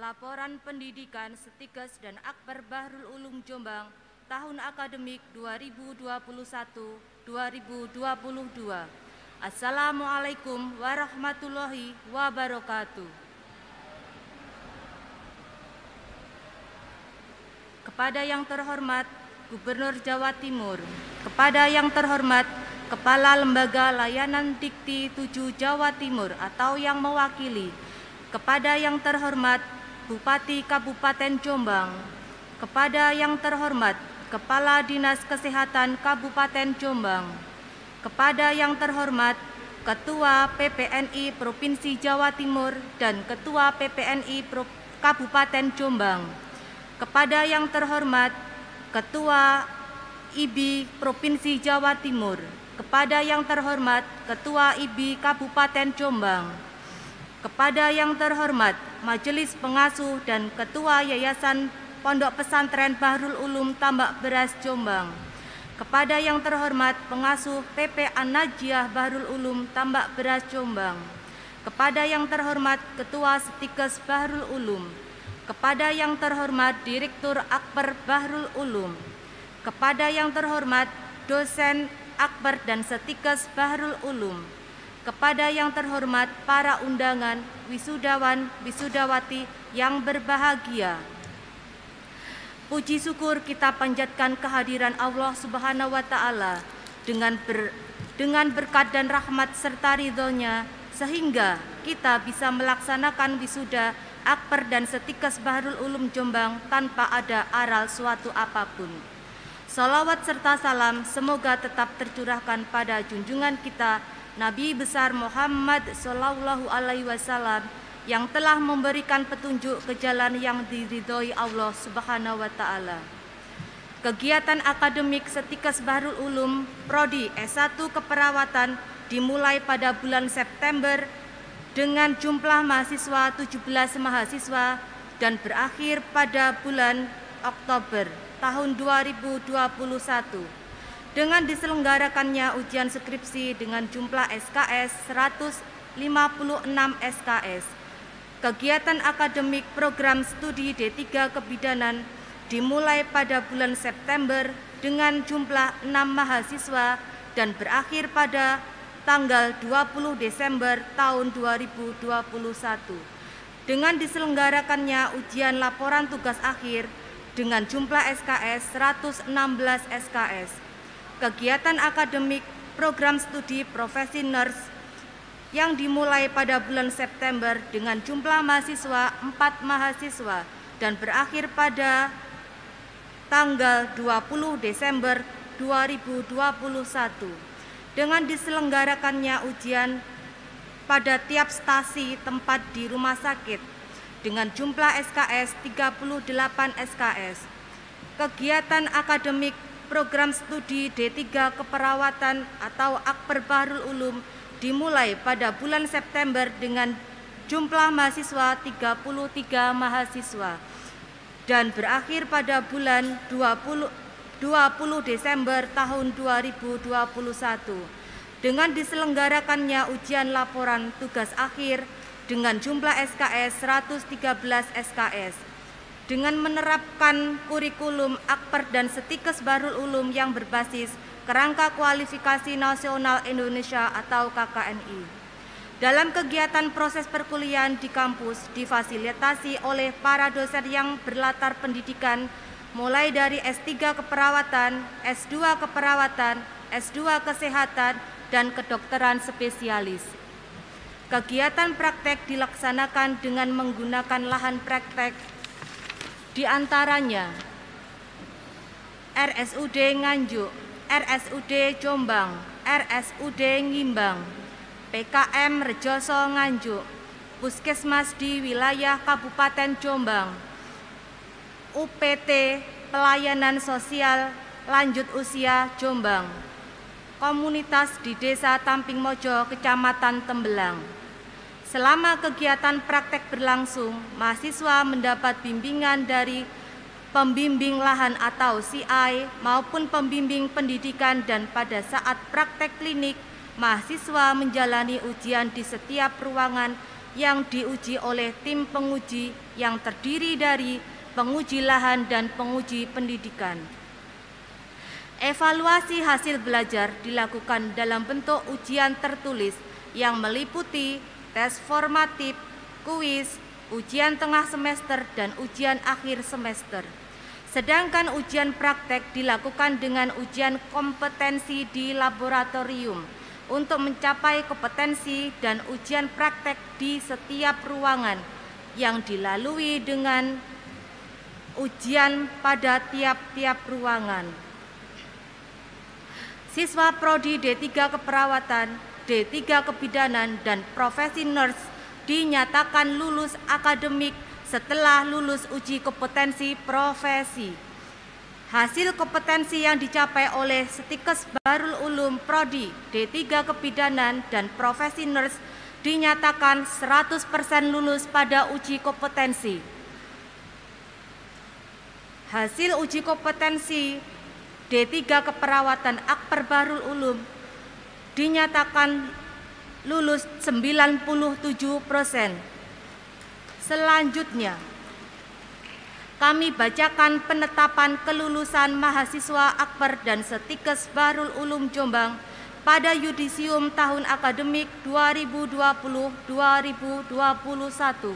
Laporan Pendidikan Setikes dan Akper Bahrul Ulum Jombang tahun akademik 2021-2022. Assalamualaikum warahmatullahi wabarakatuh. Kepada yang terhormat Gubernur Jawa Timur, kepada yang terhormat Kepala Lembaga Layanan Dikti 7 Jawa Timur atau yang mewakili, kepada yang terhormat Bupati Kabupaten Jombang, kepada yang terhormat Kepala Dinas Kesehatan Kabupaten Jombang, kepada yang terhormat Ketua PPNI Provinsi Jawa Timur dan Ketua PPNI Kabupaten Jombang, kepada yang terhormat Ketua IBI Provinsi Jawa Timur, kepada yang terhormat Ketua IBI Kabupaten Jombang, kepada yang terhormat Majelis Pengasuh dan Ketua Yayasan Pondok Pesantren Bahrul Ulum Tambak Beras Jombang, kepada yang terhormat Pengasuh PP An-Najiyah Bahrul Ulum Tambak Beras Jombang, kepada yang terhormat Ketua Setikes Bahrul Ulum, kepada yang terhormat Direktur Akper Bahrul Ulum, kepada yang terhormat dosen Akper dan Setikes Bahrul Ulum, kepada yang terhormat para undangan, wisudawan, wisudawati yang berbahagia. Puji syukur kita panjatkan kehadiran Allah Subhanahu wa Ta'ala dengan berkat dan rahmat serta ridhonya, sehingga kita bisa melaksanakan wisuda Akper dan Setikes Bahrul Ulum Jombang tanpa ada aral suatu apapun. Salawat serta salam semoga tetap tercurahkan pada junjungan kita Nabi besar Muhammad Sallallahu Alaihi Wasallam yang telah memberikan petunjuk ke jalan yang diridhoi Allah Subhanahu wa Ta'ala. Kegiatan akademik Setikes Bahrul Ulum Prodi S1 Keperawatan dimulai pada bulan September dengan jumlah mahasiswa 17 mahasiswa dan berakhir pada bulan Oktober tahun 2021 dengan diselenggarakannya ujian skripsi dengan jumlah SKS 156 SKS. Kegiatan akademik program studi D3 Kebidanan dimulai pada bulan September dengan jumlah 6 mahasiswa dan berakhir pada tanggal 20 Desember tahun 2021 dengan diselenggarakannya ujian laporan tugas akhir dengan jumlah SKS 116 SKS. Kegiatan akademik program studi profesi nurse yang dimulai pada bulan September dengan jumlah mahasiswa 4 mahasiswa dan berakhir pada tanggal 20 Desember 2021 dengan diselenggarakannya ujian pada tiap stasi tempat di rumah sakit dengan jumlah SKS 38 SKS. Kegiatan akademik program studi D3 Keperawatan atau Akper Bahrul Ulum dimulai pada bulan September dengan jumlah mahasiswa 33 mahasiswa dan berakhir pada bulan 20 Desember tahun 2021 dengan diselenggarakannya ujian laporan tugas akhir dengan jumlah SKS 113 SKS. Dengan menerapkan kurikulum Akper dan Setikes Bahrul Ulum yang berbasis Kerangka Kualifikasi Nasional Indonesia atau KKNI. Dalam kegiatan proses perkuliahan di kampus difasilitasi oleh para dosen yang berlatar pendidikan mulai dari S3 Keperawatan, S2 Keperawatan, S2 Kesehatan, dan kedokteran spesialis. Kegiatan praktek dilaksanakan dengan menggunakan lahan praktek di antaranya RSUD Nganjuk, RSUD Jombang, RSUD Ngimbang, PKM Rejoso Nganjuk, Puskesmas di wilayah Kabupaten Jombang, UPT Pelayanan Sosial Lanjut Usia Jombang, komunitas di Desa Tamping Mojo, Kecamatan Tembelang. Selama kegiatan praktek berlangsung, mahasiswa mendapat bimbingan dari pembimbing lahan atau CI maupun pembimbing pendidikan, dan pada saat praktek klinik, mahasiswa menjalani ujian di setiap ruangan yang diuji oleh tim penguji yang terdiri dari penguji lahan dan penguji pendidikan. Evaluasi hasil belajar dilakukan dalam bentuk ujian tertulis yang meliputi tes formatif, kuis, ujian tengah semester, dan ujian akhir semester. Sedangkan ujian praktek dilakukan dengan ujian kompetensi di laboratorium untuk mencapai kompetensi dan ujian praktek di setiap ruangan yang dilalui dengan ujian pada tiap-tiap ruangan. Siswa Prodi D3 Keperawatan, D3 Kebidanan, dan Profesi Nurse dinyatakan lulus akademik setelah lulus uji kompetensi profesi. Hasil kompetensi yang dicapai oleh Stikes Bahrul Ulum Prodi D3 Kebidanan dan Profesi Nurse dinyatakan 100% lulus pada uji kompetensi. Hasil uji kompetensi D3 Keperawatan Akper Bahrul Ulum dinyatakan lulus 97%. Selanjutnya, kami bacakan penetapan kelulusan mahasiswa Akper dan Stikes Bahrul Ulum Jombang pada yudisium tahun akademik 2020-2021.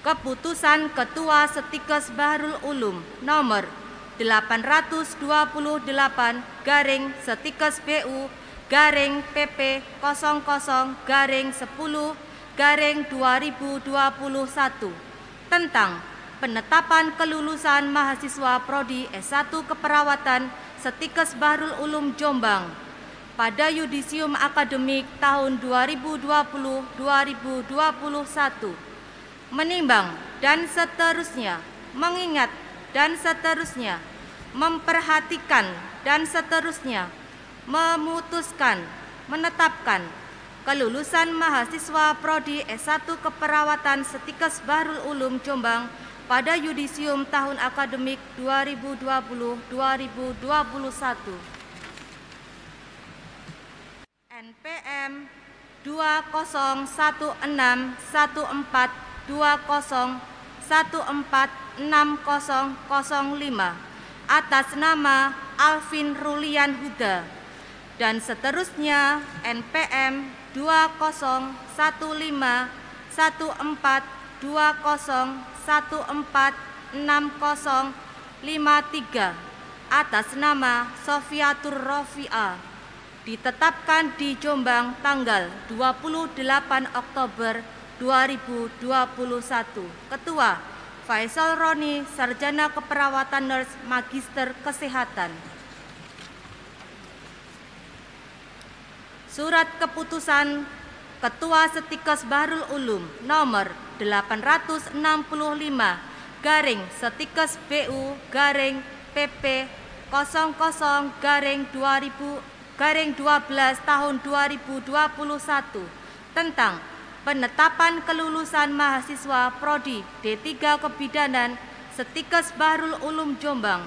Keputusan Ketua Stikes Bahrul Ulum nomor 828/Stikes BU /PP 00/10/2021 tentang penetapan kelulusan mahasiswa Prodi S1 Keperawatan Stikes Bahrul Ulum Jombang pada yudisium akademik tahun 2020-2021. Menimbang dan seterusnya, mengingat dan seterusnya, memperhatikan dan seterusnya, memutuskan, menetapkan kelulusan mahasiswa Prodi S1 Keperawatan Stikes Bahrul Ulum Jombang pada yudisium tahun akademik 2020-2021. NPM 20161420146005 atas nama Alvin Rulian Huda dan seterusnya NPM 20151420146053 atas nama Sofiatur Rofi'ah ditetapkan di Jombang tanggal 28 Oktober 2021. Ketua Faisal Roni, Sarjana Keperawatan Nurse, Magister Kesehatan. Surat Keputusan Ketua Stikes Bahrul Ulum nomor 865/Stikes BU /PP 00/2000/12 tahun 2021 tentang penetapan kelulusan mahasiswa Prodi D3 Kebidanan Stikes Bahrul Ulum Jombang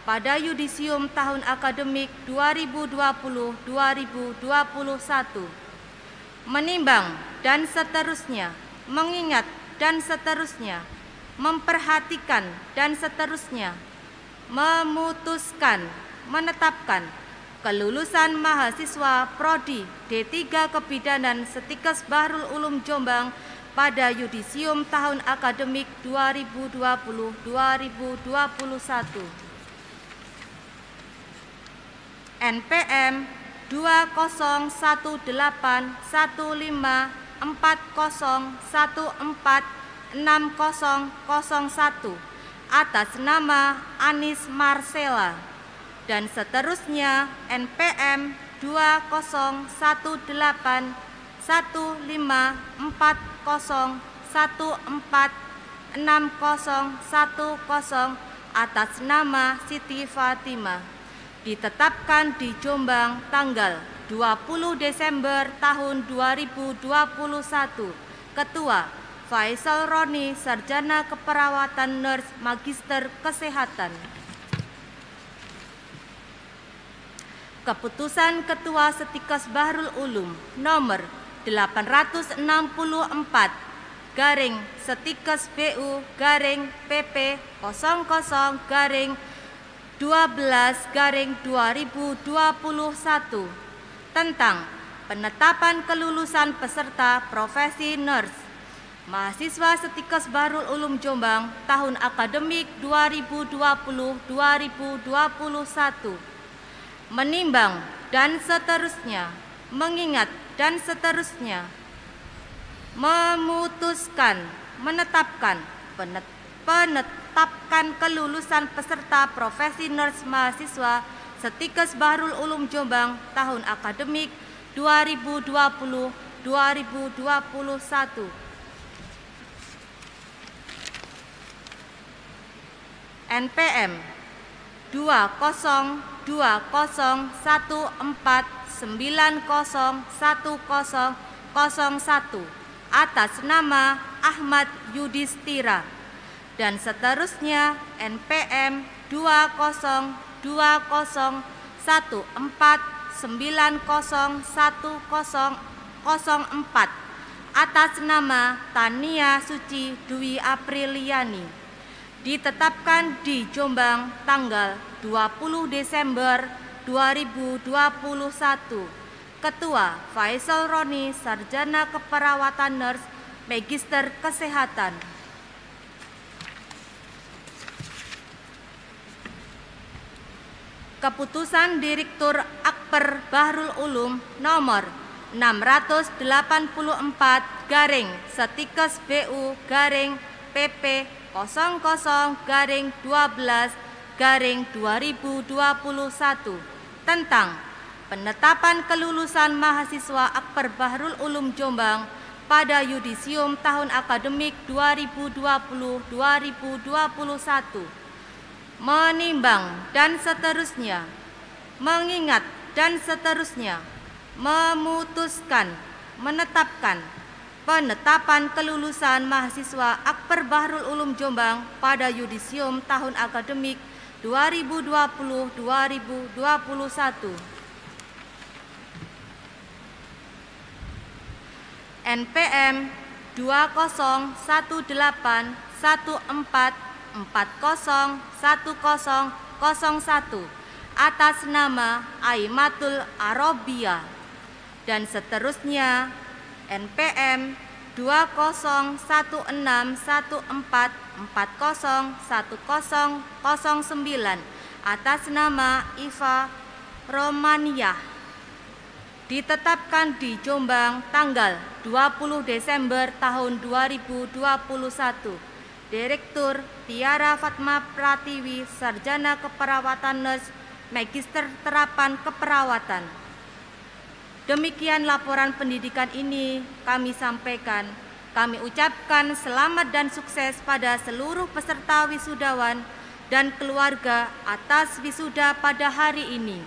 pada yudisium tahun akademik 2020-2021. Menimbang dan seterusnya, mengingat dan seterusnya, memperhatikan dan seterusnya, memutuskan, menetapkan kelulusan mahasiswa Prodi D3 Kebidanan Stikes Bahrul Ulum Jombang pada yudisium tahun akademik 2020-2021. NPM 201815146001 atas nama Anis Marcella dan seterusnya NPM 20181401460010 atas nama Siti Fatimah ditetapkan di Jombang tanggal 20 Desember tahun 2021. Ketua Faisal Roni, Sarjana Keperawatan Nurse, Magister Kesehatan. Keputusan Ketua Setikes Bahrul Ulum nomor 864 garing Setikes BU garing PP 00 garing 12 garing 2021 tentang penetapan kelulusan peserta profesi nurse mahasiswa Setikes Bahrul Ulum Jombang tahun akademik 2020-2021. Menimbang dan seterusnya, mengingat dan seterusnya, memutuskan, menetapkan kelulusan peserta profesi nurse mahasiswa Setikes Bahrul Ulum Jombang tahun akademik 2020-2021. NPM 20.14.90.10.01 atas nama Ahmad Yudhistira dan seterusnya NPM 20.14.90.10.04 atas nama Tania Suci Dwi Apriliani ditetapkan di Jombang tanggal 20 Desember 2021. Ketua Faisal Roni, Sarjana Keperawatan Nurse, Magister Kesehatan. Keputusan Direktur Akper Bahrul Ulum nomor 684 garing Setikes BU garing PP 00 garing 12 garing 2021 tentang penetapan kelulusan mahasiswa Akper Bahrul Ulum Jombang pada yudisium tahun akademik 2020-2021. Menimbang dan seterusnya, mengingat dan seterusnya, memutuskan, menetapkan penetapan kelulusan mahasiswa Akper Bahrul Ulum Jombang pada yudisium tahun akademik 2020-2021. NPM 20.18.14.40.10.01 atas nama Aimatul Arabia dan seterusnya NPM 20.16.14.40.10.09 atas nama Iva Romaniah ditetapkan di Jombang tanggal 20 Desember tahun 2021. Direktur Tiara Fatma Pratiwi, Sarjana Keperawatan Nurse, Magister Terapan Keperawatan. Demikian laporan pendidikan ini kami sampaikan. Kami ucapkan selamat dan sukses pada seluruh peserta wisudawan dan keluarga atas wisuda pada hari ini.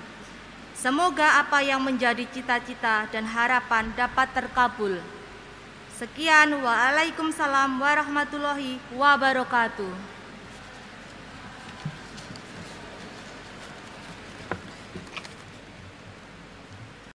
Semoga apa yang menjadi cita-cita dan harapan dapat terkabul. Sekian, waalaikumsalam warahmatullahi wabarakatuh.